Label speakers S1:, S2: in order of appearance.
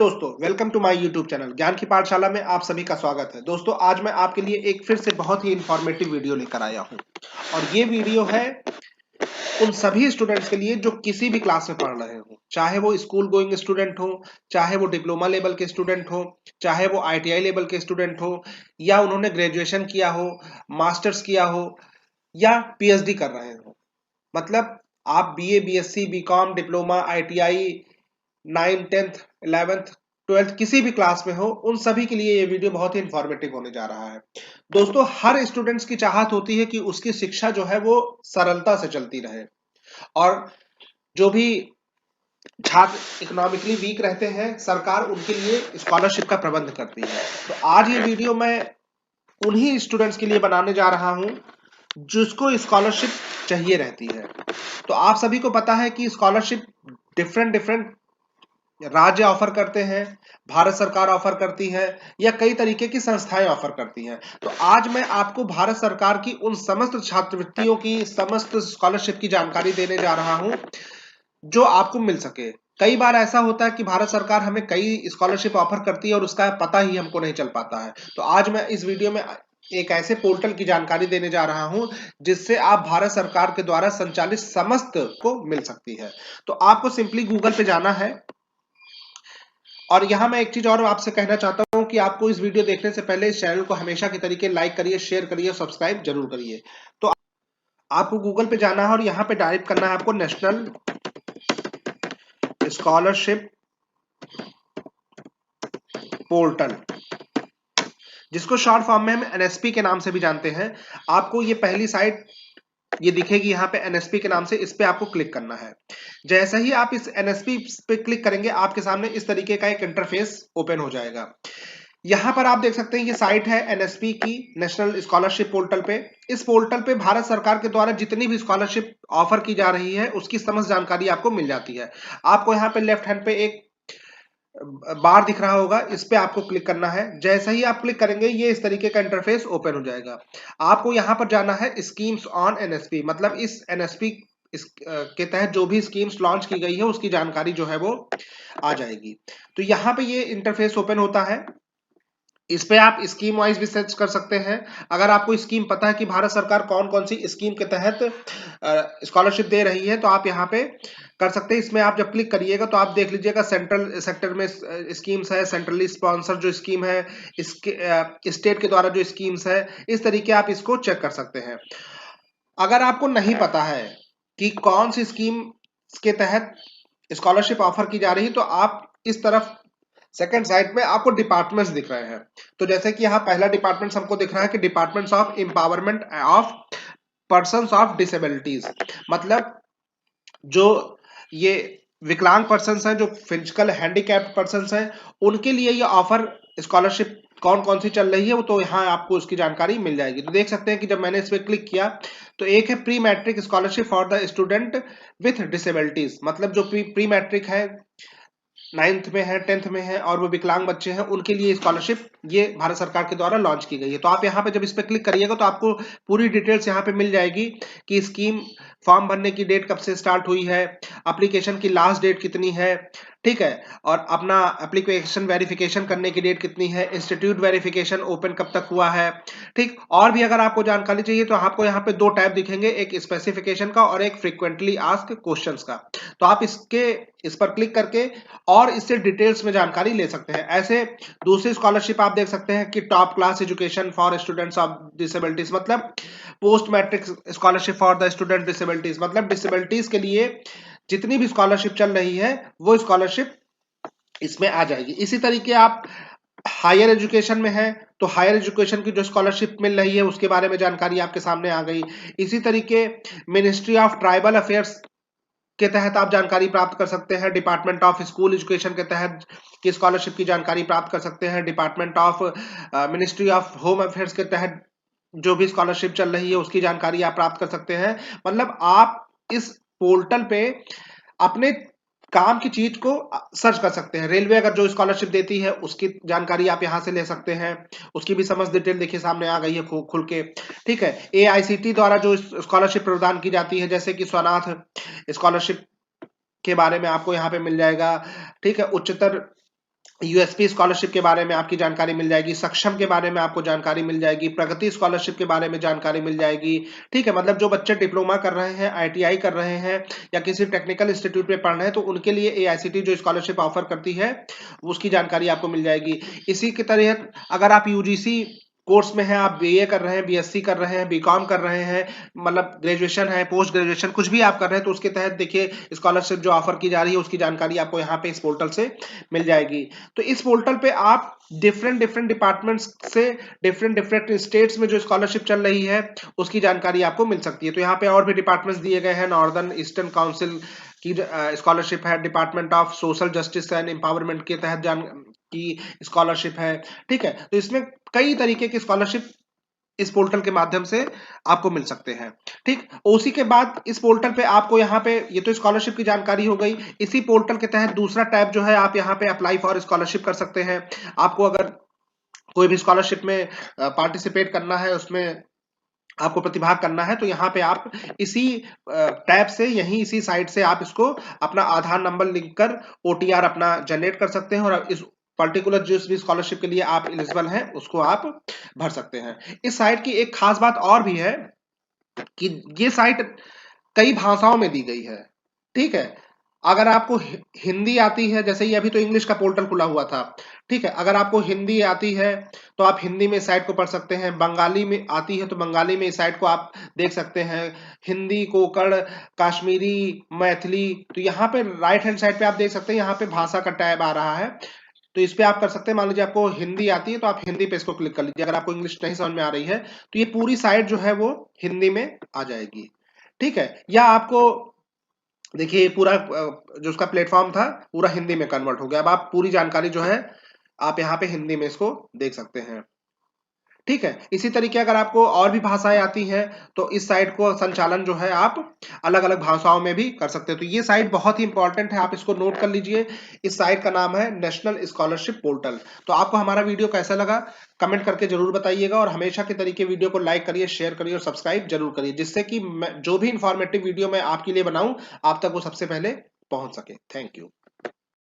S1: दोस्तों welcome to my YouTube channel ज्ञान की पाठशाला में आप सभी का स्वागत है। दोस्तों आज मैं आपके लिए एक फिर से बहुत ही इंफॉर्मेटिव वीडियो लेकर आया हूं और ये वीडियो है उन सभी स्टूडेंट्स के लिए जो किसी भी क्लास में पढ़ रहे हो, चाहे वो स्कूल गोइंग स्टूडेंट हो, चाहे वो डिप्लोमा लेवल के स्टूडेंट हो, चाहे वो आईटीआई लेवल के स्टूडेंट हो, या उन्होंने ग्रेजुएशन किया हो, मास्टर्स किया हो, या पीएचडी कर रहे हो। मतलब आप BA, BSc, BCom, diploma, ITI, 9, 10th, 11th, 12th किसी भी क्लास में हो, उन सभी के लिए ये वीडियो बहुत ही इंफॉर्मेटिव होने जा रहा है। दोस्तों हर स्टूडेंट्स की चाहत होती है कि उसकी शिक्षा जो है वो सरलता से चलती रहे और जो भी छात्र इकोनॉमिकली वीक रहते हैं सरकार उनके लिए स्कॉलरशिप का प्रबंध करती है। तो आज ये वीडियो मैं उन्हीं स्टूडेंट्स के लिए बनाने जा रहा हूं जिसको स्कॉलरशिप चाहिए रहती है। तो आप सभी को पता है कि स्कॉलरशिप डिफरेंट डिफरेंट राज्य ऑफर करते हैं, भारत सरकार ऑफर करती है, या कई तरीके की संस्थाएं ऑफर करती हैं। तो आज मैं आपको भारत सरकार की उन समस्त छात्रवृत्तियों की, समस्त स्कॉलरशिप की जानकारी देने जा रहा हूं जो आपको मिल सके। कई बार ऐसा होता है कि भारत सरकार हमें कई स्कॉलरशिप ऑफर करती है और उसका पता ही हमको नहीं चल पाता है। तो आज मैं इस वीडियो में एक ऐसे पोर्टल की जानकारी देने जा रहा हूं जिससे आप भारत सरकार के द्वारा संचालित समस्त को मिल सकती है। तो आपको सिंपली गूगल पे जाना है और यहाँ मैं एक चीज और आपसे कहना चाहता हूँ कि आपको इस वीडियो देखने से पहले इस चैनल को हमेशा की तरीके लाइक करिए, शेयर करिए, सब्सक्राइब जरूर करिए। तो आपको गूगल पे जाना है और यहाँ पे टाइप करना है आपको नेशनल स्कॉलरशिप पोर्टल, जिसको शॉर्ट फॉर्म में हम एनएसपी के नाम से भी जानते हैं। आपको ये पहली साइट ये दिखेगी यहाँ पे एनएसपी के नाम से, इस पे आपको क्लिक करना है। जैसे ही आप इस एनएसपी पे क्लिक करेंगे आपके सामने इस तरीके का एक इंटरफेस ओपन हो जाएगा। यहाँ पर आप देख सकते हैं ये साइट है एनएसपी की, नेशनल स्कॉलरशिप पोर्टल पे। इस पोर्टल पे भारत सरकार के द्वारा जितनी भी स्कॉलरशिप ऑफर की जा रही है उसकी समस्त जानकारी आपको मिल जाती है। आपको यहाँ पे लेफ्ट हैंड पे एक बार दिख रहा होगा, इस पे आपको क्लिक करना है। जैसे ही आप क्लिक करेंगे ये इस तरीके का इंटरफेस ओपन हो जाएगा। आपको यहाँ पर जाना है स्कीम्स ऑन एनएसपी, मतलब इस एनएसपी के तहत जो भी स्कीम्स लॉन्च की गई है उसकी जानकारी जो है वो आ जाएगी। तो यहाँ पे ये इंटरफेस ओपन होता है। इस पे आप स्कीम वाइज भी सर्च कर सकते हैं। अगर आपको स्कीम पता है कि भारत सरकार कौन कौन सी स्कीम के तहत स्कॉलरशिप दे रही है तो आप यहाँ पे कर सकते हैं। इसमें आप जब क्लिक करिएगा तो आप देख लीजिएगा सेंट्रल सेक्टर में स्कीम्स है, सेंट्रली स्पॉन्सर जो स्कीम है, इसके स्टेट के द्वारा जो स्कीम्स है, इस तरीके आप इसको चेक कर सकते हैं। अगर आपको नहीं पता है कि कौन सी स्कीम के तहत स्कॉलरशिप ऑफर की जा रही है तो आप इस तरफ सेकंड साइड में आपको डिपार्टमेंट्स दिख रहे हैं। तो जैसे कि यहाँ पहला डिपार्टमेंट हमको दिख रहा है कि departments of empowerment of persons of disabilities, मतलब जो ये विकलांग पर्संस हैं, जो फिजिकल हैंडीकैप्ड पर्संस हैं, उनके लिए ये ऑफर स्कॉलरशिप कौन कौन सी चल रही है वो तो यहाँ आपको उसकी जानकारी मिल जाएगी। तो देख सकते हैं कि जब मैंने इस पर क्लिक किया तो एक है pre matric scholarship for the student with disabilities, मतलब जो प्री मैट्रिक है, 9th में है, 10th में है और वो विकलांग बच्चे हैं, उनके लिए स्कॉलरशिप ये भारत सरकार के द्वारा लॉन्च की गई है। तो आप यहाँ पे जब इस पे क्लिक करिएगा तो आपको पूरी डिटेल्स यहाँ पे मिल जाएगी कि स्कीम फॉर्म भरने की डेट कब से स्टार्ट हुई है, एप्लीकेशन की लास्ट डेट कितनी है, ठीक है, और अपना एप्लीकेशन वेरिफिकेशन करने की डेट कितनी है, इंस्टीट्यूट वेरिफिकेशन ओपन कब तक हुआ है, ठीक। और भी अगर आपको जानकारी चाहिए तो आपको यहाँ पे दो टैब दिखेंगे, एक स्पेसिफिकेशन का और एक फ्रीक्वेंटली आस्क्ड क्वेश्चंस का। तो आप इस पर क्लिक करके और इससे डिटेल्स में जानकारी ले सकते हैं। ऐसे दूसरी स्कॉलरशिप आप देख सकते हैं कि top class education for students of disabilities, मतलब post matric scholarship for the student disabilities, मतलब डिसेबिलिटीज के लिए जितनी भी स्कॉलरशिप चल रही है वो स्कॉलरशिप इसमें आ जाएगी। इसी तरीके आप हायर एजुकेशन में है तो हायर एजुकेशन की जो स्कॉलरशिप मिल रही है उसके बारे में जानकारी आपके सामने आ गई। इसी तरीके मिनिस्ट्री ऑफ ट्राइबल अफेयर्स के तहत आप जानकारी प्राप्त कर सकते हैं। डिपार्टमेंट ऑफ स्कूल एजुकेशन के तहत की स्कॉलरशिप की जानकारी प्राप्त कर सकते हैं। Department of ministry of home affairs के तहत जो भी स्कॉलरशिप चल रही है उसकी जानकारी आप प्राप्त कर सकते हैं। मतलब आप इस पोर्टल पे अपने काम की चीज को सर्च कर सकते हैं। रेलवे अगर जो स्कॉलरशिप देती है उसकी जानकारी आप यहां से ले सकते हैं, उसकी भी समस्त डिटेल देखिए सामने आ गई है खुल के, ठीक है। एआईसीटी द्वारा जो स्कॉलरशिप प्रदान की जाती है जैसे कि स्वनाथ स्कॉलरशिप के बारे में आपको यहाँ पे मिल जाएगा, ठीक है। उच्चतर यूएसपी स्कॉलरशिप के बारे में आपकी जानकारी मिल जाएगी, सक्षम के बारे में आपको जानकारी मिल जाएगी, प्रगति स्कॉलरशिप के बारे में जानकारी मिल जाएगी। ठीक है, मतलब जो बच्चे डिप्लोमा कर रहे हैं, आईटीआई कर रहे हैं या किसी टेक्निकल इंस्टीट्यूट में पढ़ रहे हैं, तो उनके लिए एआईसीटी जो स्कॉलरशिप ऑफर करती है उसकी जानकारी आपको मिल जाएगी। इसी की तरह अगर आप यूजीसी कोर्स में हैं, आप बीए कर रहे हैं, बीएससी कर रहे हैं, बीकॉम कर रहे हैं, मतलब ग्रेजुएशन है, पोस्ट ग्रेजुएशन कुछ भी आप कर रहे हैं, तो उसके तहत देखिए स्कॉलरशिप जो ऑफर की जा रही है उसकी जानकारी आपको यहाँ पे इस पोर्टल से मिल जाएगी। तो इस पोर्टल पे आप डिफरेंट डिपार्टमेंट्स से डिफरेंट स्टेट्स में जो स्कॉलरशिप चल रही है उसकी जानकारी आपको मिल सकती है। तो यहाँ पे और भी डिपार्टमेंट्स दिए गए हैं, नॉर्दर्न ईस्टर्न काउंसिल की स्कॉलरशिप है, department of social justice and empowerment के तहत की स्कॉलरशिप है। ठीक है, तो इसमें कई तरीके की स्कॉलरशिप इस पोर्टल के माध्यम से आपको मिल सकते हैं। ठीक, उसी के बाद इस पोर्टल पे आपको यहाँ पे ये तो स्कॉलरशिप की जानकारी हो गई। इसी पोर्टल के तहत दूसरा टैब जो है, आप यहाँ पे अप्लाई फॉर स्कॉलरशिप कर सकते हैं। आपको अगर कोई भी स्कॉलरशिप में पार्टिसिपेट करना है, उसमें आपको प्रतिभाग करना है, तो यहाँ पे आप इसी टैब से, यहीं इसी साइट से आप इसको अपना आधार नंबर लिंक कर ओटीआर अपना जनरेट कर सकते हैं और इस पर्टिकुलर जिस भी स्कॉलरशिप के लिए आप एलिजिबल हैं उसको आप भर सकते हैं। इस साइट की एक खास बात और भी है कि ये साइट कई भाषाओं में दी गई है। ठीक है, अगर आपको हिंदी आती है, जैसे ही अभी तो इंग्लिश का पोर्टल खुला हुआ था। ठीक है, अगर आपको हिंदी आती है तो आप हिंदी में इस साइट को पढ़ सकते हैं, बंगाली में आती है तो बंगाली में इस साइट को आप देख सकते हैं, हिंदी, कोंकण, कश्मीरी, मैथिली। तो यहाँ पे राइट हैंड साइड पे आप देख सकते हैं, यहाँ पे भाषा का टैब आ रहा है, तो इस पे आप कर सकते हैं। मान लीजिए आपको हिंदी आती है तो आप हिंदी पे इसको क्लिक कर लीजिए। अगर आपको इंग्लिश नहीं समझ में आ रही है तो ये पूरी साइट जो है वो हिंदी में आ जाएगी। ठीक है, या आपको देखिए पूरा जो उसका प्लेटफॉर्म था पूरा हिंदी में कन्वर्ट हो गया। अब आप पूरी जानकारी जो है आप यहाँ पे हिंदी में इसको देख सकते हैं। ठीक है, इसी तरीके अगर आपको और भी भाषाएं आती हैं तो इस साइट को संचालन जो है आप अलग अलग भाषाओं में भी कर सकते हैं। तो ये साइट बहुत ही इंपॉर्टेंट है, आप इसको नोट कर लीजिए। इस साइट का नाम है नेशनल स्कॉलरशिप पोर्टल। तो आपको हमारा वीडियो कैसा लगा कमेंट करके जरूर बताइएगा, और हमेशा के तरीके वीडियो को लाइक करिए, शेयर करिए और सब्सक्राइब जरूर करिए, जिससे कि जो भी इंफॉर्मेटिव वीडियो मैं आपके लिए बनाऊं आप तक वो सबसे पहले पहुंच सके। Thank you.